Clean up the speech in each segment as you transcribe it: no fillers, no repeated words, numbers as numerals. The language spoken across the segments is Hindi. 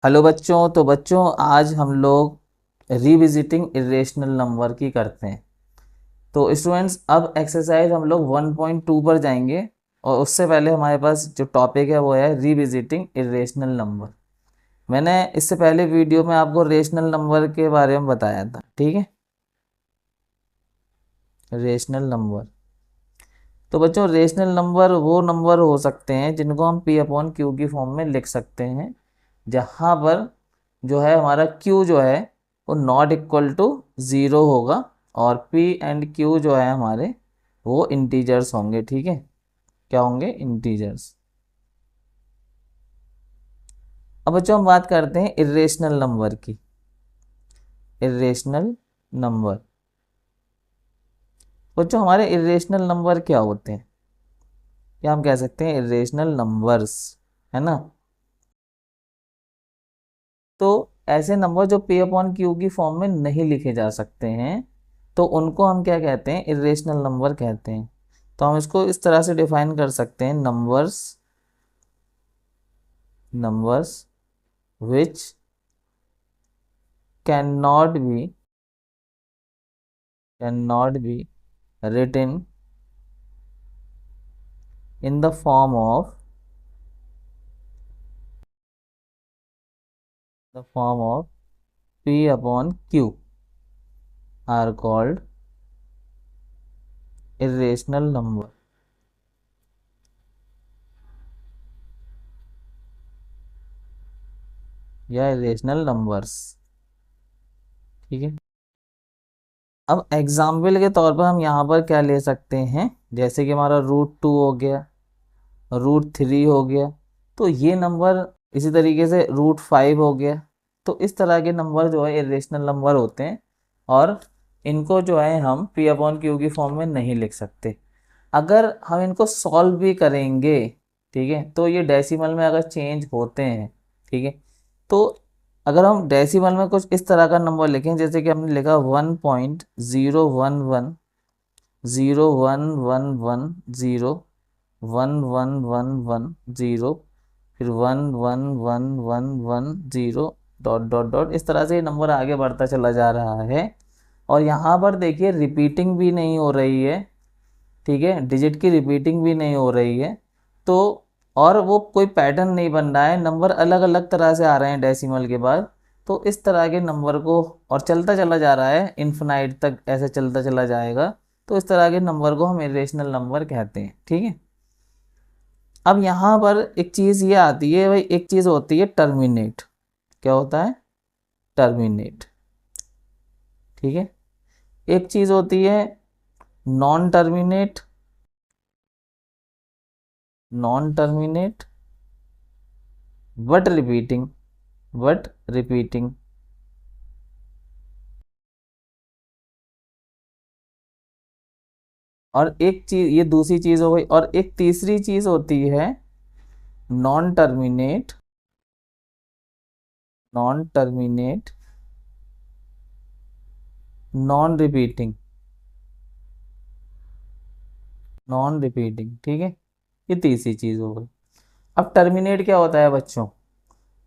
हेलो बच्चों। तो बच्चों आज हम लोग रिविजिटिंग इरेशनल नंबर की करते हैं। तो स्टूडेंट्स अब एक्सरसाइज हम लोग 1.2 पर जाएंगे और उससे पहले हमारे पास जो टॉपिक है वो है रिविजिटिंग इरेशनल नंबर। मैंने इससे पहले वीडियो में आपको रेशनल नंबर के बारे में बताया था, ठीक है। रेशनल नंबर, तो बच्चों रेशनल नंबर वो नंबर हो सकते हैं जिनको हम पी अपॉन क्यू की फॉर्म में लिख सकते हैं, जहाँ पर जो है हमारा q जो है वो नॉट इक्वल टू 0 होगा और p एंड q जो है हमारे वो इंटीजर्स होंगे, ठीक है। क्या होंगे? इंटीजर्स। अब बच्चों हम बात करते हैं इरेशनल नंबर की। इरेशनल नंबर, बच्चों हमारे इरेशनल नंबर क्या होते हैं? क्या हम कह सकते हैं इरेशनल नंबर्स, है ना। तो ऐसे नंबर जो p अपॉन क्यू की फॉर्म में नहीं लिखे जा सकते हैं तो उनको हम क्या कहते हैं? इरेशनल नंबर कहते हैं। तो हम इसको इस तरह से डिफाइन कर सकते हैं, numbers numbers which can not be written in the form of p upon q are called irrational number या इरेशनल नंबर्स, ठीक है। अब एग्जाम्पल के तौर पर हम यहाँ पर क्या ले सकते हैं, जैसे कि हमारा √2 हो गया, √3 हो गया, तो ये नंबर, इसी तरीके से √5 हो गया। तो इस तरह के नंबर जो है इरेशनल नंबर होते हैं और इनको जो है हम p अपॉन क्यू की फॉर्म में नहीं लिख सकते। अगर हम इनको सॉल्व भी करेंगे, ठीक है, तो ये डेसिमल में अगर चेंज होते हैं, ठीक है, तो अगर हम डेसिमल में कुछ इस तरह का नंबर लिखें, जैसे कि हमने लिखा 1.011101110 फिर 11111 डॉट डॉट डॉट, इस तरह से ये नंबर आगे बढ़ता चला जा रहा है। और यहाँ पर देखिए रिपीटिंग भी नहीं हो रही है, ठीक है, डिजिट की रिपीटिंग भी नहीं हो रही है। तो और वो कोई पैटर्न नहीं बन रहा है, नंबर अलग अलग तरह से आ रहे हैं डेसिमल के बाद। तो इस तरह के नंबर को, और चलता चला जा रहा है इन्फिनाइट तक, ऐसे चलता चला जाएगा, तो इस तरह के नंबर को हम इरेशनल नंबर कहते हैं, ठीक है। अब यहाँ पर एक चीज़ ये आती है भाई, एक चीज़ होती है टर्मिनेट। क्या होता है? टर्मिनेट, ठीक है। एक चीज़ होती है non terminate, non terminate but repeating. और एक चीज, ये दूसरी चीज हो गई, और एक तीसरी चीज होती है नॉन टर्मिनेट, नॉन रिपीटिंग, ठीक है। ये तीसरी चीज हो गई। अब टर्मिनेट क्या होता है बच्चों?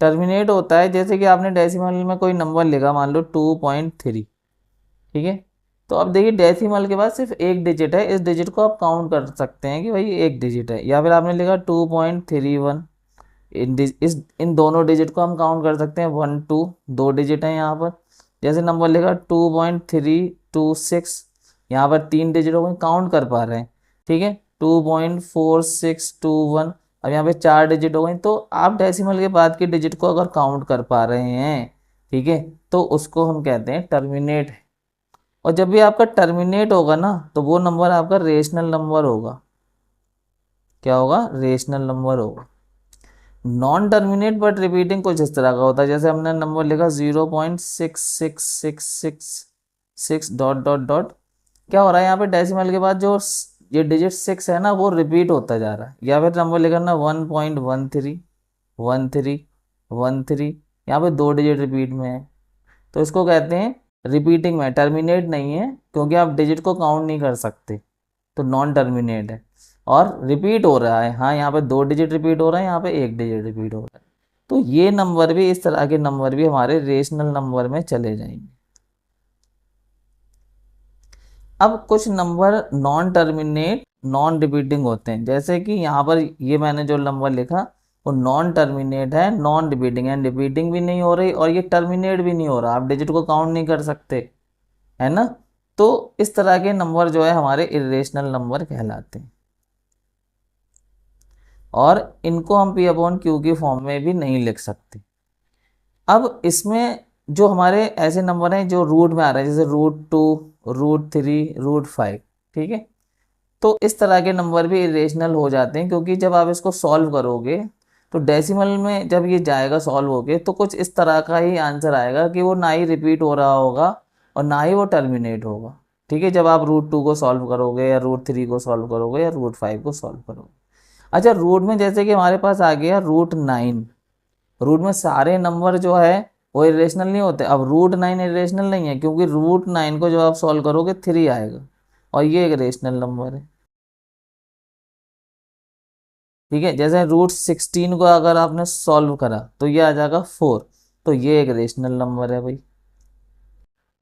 टर्मिनेट होता है जैसे कि आपने डेसिमल में कोई नंबर लिखा, मान लो 2.3, ठीक है। तो अब देखिए डेसिमल के बाद सिर्फ एक डिजिट है, इस डिजिट को आप काउंट कर सकते हैं कि भाई एक डिजिट है। या फिर आपने लिखा 2.31, इन दोनों डिजिट को हम काउंट कर सकते हैं, 1 2, दो डिजिट हैं यहाँ पर। जैसे नंबर लिखा 2.326, यहाँ पर तीन डिजिट हो गए, काउंट कर पा रहे हैं, ठीक है। 2.4621, अब यहाँ पे चार डिजिट हो गई। तो आप डेसिमल के बाद के डिजिट को अगर काउंट कर पा रहे हैं, ठीक है, तो उसको हम कहते हैं टर्मिनेट। और जब भी आपका टर्मिनेट होगा ना, तो वो नंबर आपका रेशनल नंबर होगा। क्या होगा? रेशनल नंबर होगा। नॉन टर्मिनेट बट रिपीटिंग कुछ इस तरह का होता है, जैसे हमने नंबर लिखा 0.66666 डॉट डॉट डॉट। क्या हो रहा है यहाँ पे डेसिमल के बाद जो ये डिजिट 6 है ना, वो रिपीट होता जा रहा है। या फिर नंबर लिखा ना 1.13 यहाँ पे दो डिजिट रिपीट में है, तो इसको कहते हैं रिपीटिंग में। टर्मिनेट नहीं है क्योंकि आप डिजिट को काउंट नहीं कर सकते, तो नॉन टर्मिनेट है। और रिपीट हो रहा है, हाँ यहाँ पे दो डिजिट रिपीट हो रहा है, यहाँ पे एक डिजिट रिपीट हो रहा है। तो ये नंबर भी, इस तरह के नंबर भी हमारे रेशनल नंबर में चले जाएंगे। अब कुछ number non terminate non repeating होते हैं, जैसे कि यहाँ पर ये मैंने जो नंबर लिखा वो नॉन टर्मिनेट है, नॉन रिपीटिंग है, रिपीटिंग भी नहीं हो रही और ये टर्मिनेट भी नहीं हो रहा, आप डिजिट को काउंट नहीं कर सकते, है ना। तो इस तरह के नंबर जो है हमारे इर्रेशनल नंबर कहलाते हैं और इनको हम पी अपॉन क्यू की फॉर्म में भी नहीं लिख सकते। अब इसमें जो हमारे ऐसे नंबर हैं जो रूट में आ रहे हैं, जैसे √2, √3, √5, ठीक है। तो इस तरह के नंबर भी इरेशनल हो जाते हैं, क्योंकि जब आप इसको सॉल्व करोगे तो डेसिमल में जब ये जाएगा सॉल्व होके तो कुछ इस तरह का ही आंसर आएगा कि वो ना ही रिपीट हो रहा होगा और ना ही वो टर्मिनेट होगा, ठीक है, जब आप √2 को सॉल्व करोगे या √3 को सॉल्व करोगे या √5 को सॉल्व करोगे। अच्छा, रूट में जैसे कि हमारे पास आ गया √9, रूट में सारे नंबर जो है वो इरेशनल नहीं होते। अब √9 इरेशनल नहीं है, क्योंकि √9 को जब आप सॉल्व करोगे 3 आएगा और ये एक रेशनल नंबर है, ठीक है। जैसे √16 को अगर आपने सॉल्व करा तो ये आ जाएगा 4, तो ये एक रेशनल नंबर है भाई।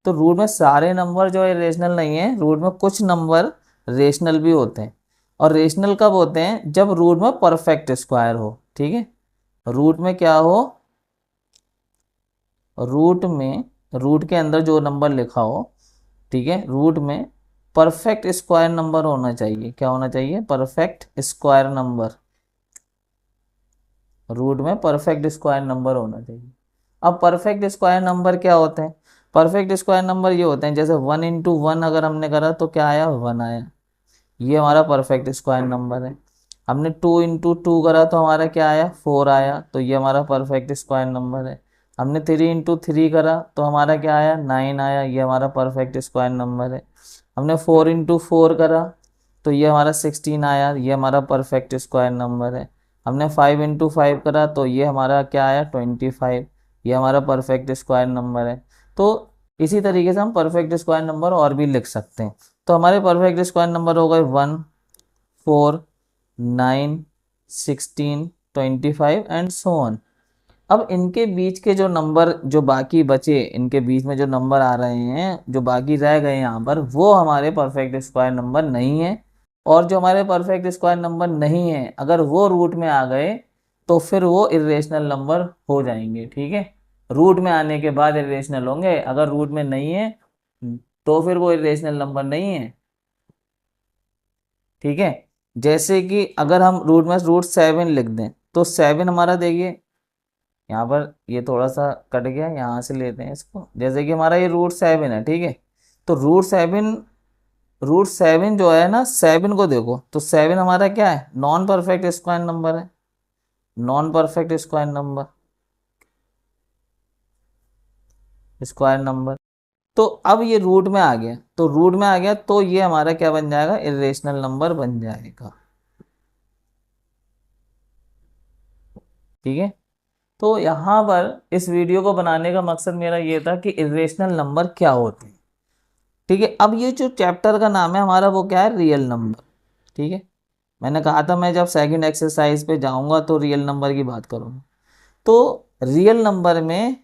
तो रूट में सारे नंबर जो है रेशनल नहीं है, रूट में कुछ नंबर रेशनल भी होते हैं। और रेशनल कब होते हैं? जब रूट में परफेक्ट स्क्वायर हो, ठीक है। रूट में क्या हो? रूट में, रूट के अंदर जो नंबर लिखा हो, ठीक है, रूट में परफेक्ट स्क्वायर नंबर होना चाहिए। क्या होना चाहिए? Perfect square number. रूट में परफेक्ट स्क्वायर नंबर होना चाहिए। अब परफेक्ट स्क्वायर नंबर क्या होते हैं? परफेक्ट स्क्वायर नंबर ये होते हैं, जैसे 1 × 1 अगर हमने करा तो क्या आया? 1 आया, ये हमारा परफेक्ट स्क्वायर नंबर है। हमने 2 × 2 करा तो हमारा क्या आया? 4 आया, तो ये हमारा परफेक्ट स्क्वायर नंबर है। हमने 3 × 3 करा तो हमारा क्या आया? 9 आया, ये हमारा परफेक्ट स्क्वायर नंबर है। हमने 4 × 4 करा तो ये हमारा 16 आया, ये हमारा परफेक्ट स्क्वायर नंबर है। हमने 5 × 5 करा तो ये हमारा क्या आया? 25, ये हमारा परफेक्ट स्क्वायर नंबर है। तो इसी तरीके से हम परफेक्ट स्क्वायर नंबर और भी लिख सकते हैं। तो हमारे परफेक्ट स्क्वायर नंबर हो गए 1, 4, 9, 16, 25 एंड सो ऑन। अब इनके बीच के जो नंबर जो बाकी बचे, इनके बीच में जो नंबर आ रहे हैं, जो बाकी रह गए यहाँ पर, वो हमारे परफेक्ट स्क्वायर नंबर नहीं है। और जो हमारे परफेक्ट स्क्वायर नंबर नहीं है, अगर वो रूट में आ गए तो फिर वो इरेशनल नंबर हो जाएंगे, ठीक है। रूट में आने के बाद इरेशनल होंगे, अगर रूट में नहीं है तो फिर वो इरेशनल नंबर नहीं है, ठीक है। जैसे कि अगर हम रूट में √7 लिख दें तो 7 हमारा, देखिए यहाँ पर ये थोड़ा सा कट गया, यहाँ से लेते हैं इसको। जैसे कि हमारा ये √7 है, ठीक है। तो √7 जो है ना, 7 को देखो तो 7 हमारा क्या है? नॉन परफेक्ट स्क्वायर नंबर है, non perfect square number, square number. तो अब ये रूट में आ गया, तो रूट में आ गया तो ये हमारा क्या बन जाएगा? इरेशनल नंबर बन जाएगा, ठीक है। तो यहाँ पर इस वीडियो को बनाने का मकसद मेरा ये था कि इरेशनल नंबर क्या होते हैं, ठीक है। अब ये जो चैप्टर का नाम है हमारा वो क्या है? रियल नंबर, ठीक है। मैंने कहा था मैं जब सेकंड एक्सरसाइज पे जाऊंगा तो रियल नंबर की बात करूंगा। तो रियल नंबर में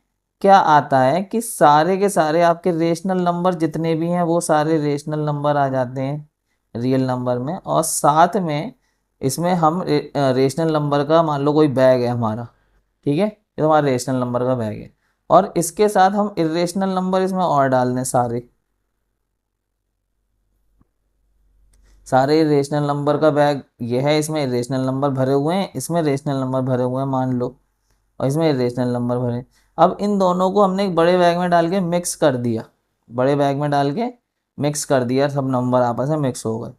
क्या आता है कि सारे के सारे आपके रेशनल नंबर जितने भी हैं वो सारे रेशनल नंबर आ जाते हैं रियल नंबर में। और साथ में इसमें हम रेशनल नंबर का, मान लो कोई बैग है हमारा, ठीक है, ये तो हमारा रेशनल नंबर का बैग है, और इसके साथ हम इरेशनल नंबर इसमें और डाल दें, सारे सारे रेशनल नंबर का बैग ये है, इसमें रेशनल नंबर भरे हुए हैं, इसमें रेशनल नंबर भरे हुए हैं मान लो, और इसमें इरेशनल नंबर भरे। अब इन दोनों को हमने एक बड़े बैग में डाल के मिक्स कर दिया, बड़े बैग में डाल के मिक्स कर दिया, सब नंबर आपस में मिक्स हो गए।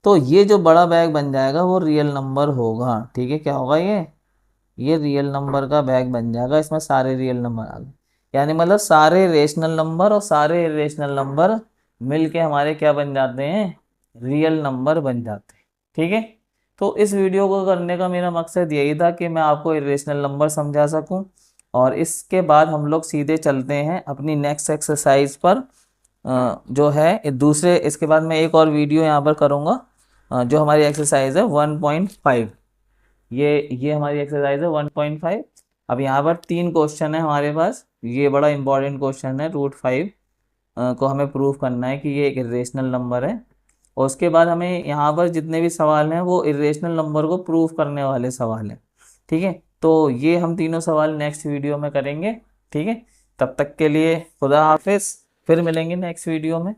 तो ये जो बड़ा बैग बन जाएगा वो रियल नंबर होगा, ठीक है। क्या होगा? ये रियल नंबर का बैग बन जाएगा, इसमें सारे रियल नंबर आ गए। यानी मतलब सारे रेशनल नंबर और सारे इरेशनल नंबर मिल के हमारे क्या बन जाते हैं? रियल नंबर बन जाते हैं, ठीक है। तो इस वीडियो को करने का मेरा मकसद यही था कि मैं आपको इरेशनल नंबर समझा सकूं, और इसके बाद हम लोग सीधे चलते हैं अपनी नेक्स्ट एक्सरसाइज पर, जो है दूसरे। इसके बाद मैं एक और वीडियो यहाँ पर करूँगा, जो हमारी एक्सरसाइज है 1.5। ये हमारी एक्सरसाइज है 1.5। अब यहाँ पर 3 क्वेश्चन है हमारे पास। ये बड़ा इंपॉर्टेंट क्वेश्चन है, √5 को हमें प्रूव करना है कि ये एक इरेशनल नंबर है। और उसके बाद हमें यहाँ पर जितने भी सवाल हैं वो इरेशनल नंबर को प्रूव करने वाले सवाल हैं। ठीक है, तो ये हम तीनों सवाल नेक्स्ट वीडियो में करेंगे। ठीक है, तब तक के लिए खुदा हाफिज़, फिर मिलेंगे नेक्स्ट वीडियो में।